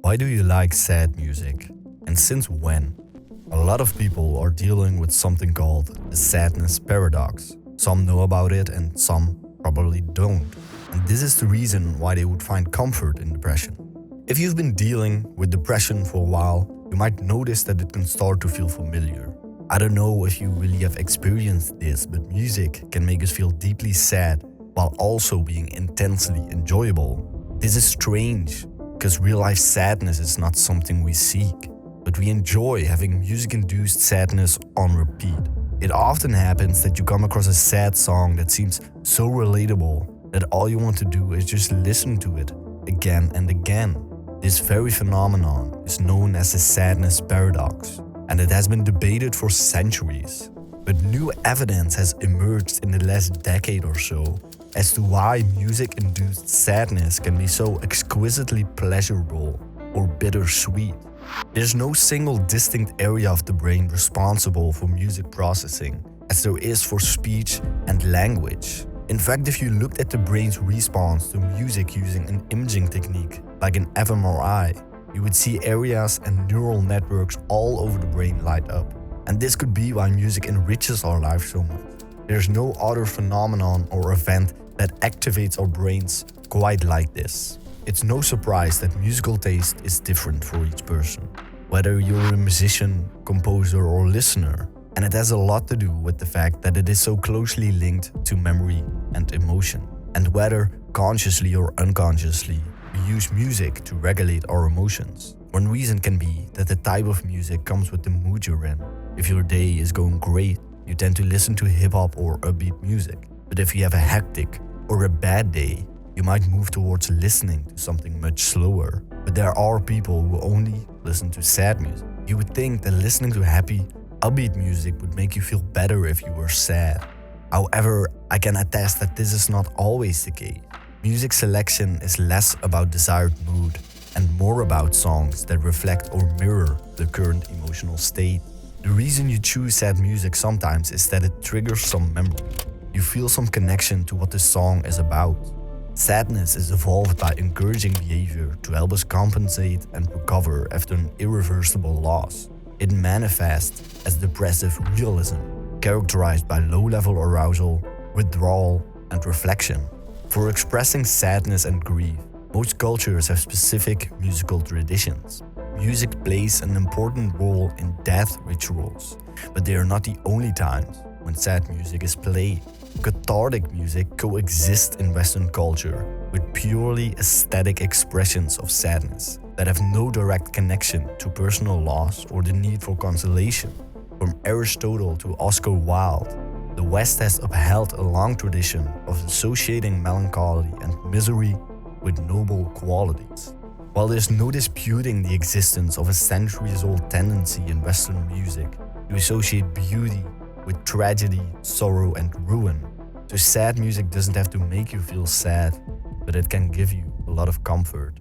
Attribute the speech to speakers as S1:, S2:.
S1: Why do you like sad music? And since when? A lot of people are dealing with something called the sadness paradox. Some know about it and some probably don't. And this is the reason why they would find comfort in depression. If you've been dealing with depression for a while, you might notice that it can start to feel familiar. I don't know if you really have experienced this, but music can make us feel deeply sad while also being intensely enjoyable. This is strange, because real-life sadness is not something we seek, but we enjoy having music-induced sadness on repeat. It often happens that you come across a sad song that seems so relatable that all you want to do is just listen to it again and again. This very phenomenon is known as the sadness paradox, and it has been debated for centuries. But new evidence has emerged in the last decade or so as to why music-induced sadness can be so exquisitely pleasurable or bittersweet. There's no single distinct area of the brain responsible for music processing, as there is for speech and language. In fact, if you looked at the brain's response to music using an imaging technique like an fMRI, you would see areas and neural networks all over the brain light up. And this could be why music enriches our life so much. There's no other phenomenon or event that activates our brains quite like this. It's no surprise that musical taste is different for each person, whether you're a musician, composer, or listener. And it has a lot to do with the fact that it is so closely linked to memory and emotion, and whether consciously or unconsciously we use music to regulate our emotions. One reason can be that the type of music comes with the mood you're in. If your day is going great, you tend to listen to hip-hop or upbeat music. But if you have a hectic or a bad day, you might move towards listening to something much slower. But there are people who only listen to sad music. You would think that listening to happy, upbeat music would make you feel better if you were sad. However, I can attest that this is not always the case. Music selection is less about desired mood and more about songs that reflect or mirror the current emotional state. The reason you choose sad music sometimes is that it triggers some memory. You feel some connection to what the song is about. Sadness is evolved by encouraging behavior to help us compensate and recover after an irreversible loss. It manifests as depressive realism, characterized by low-level arousal, withdrawal, and reflection. For expressing sadness and grief, most cultures have specific musical traditions. Music plays an important role in death rituals, but they are not the only times when sad music is played. Cathartic music coexists in Western culture with purely aesthetic expressions of sadness that have no direct connection to personal loss or the need for consolation. From Aristotle to Oscar Wilde, the West has upheld a long tradition of associating melancholy and misery with noble qualities. While there's no disputing the existence of a centuries-old tendency in Western music to associate beauty with tragedy, sorrow, and ruin, so sad music doesn't have to make you feel sad, but it can give you a lot of comfort.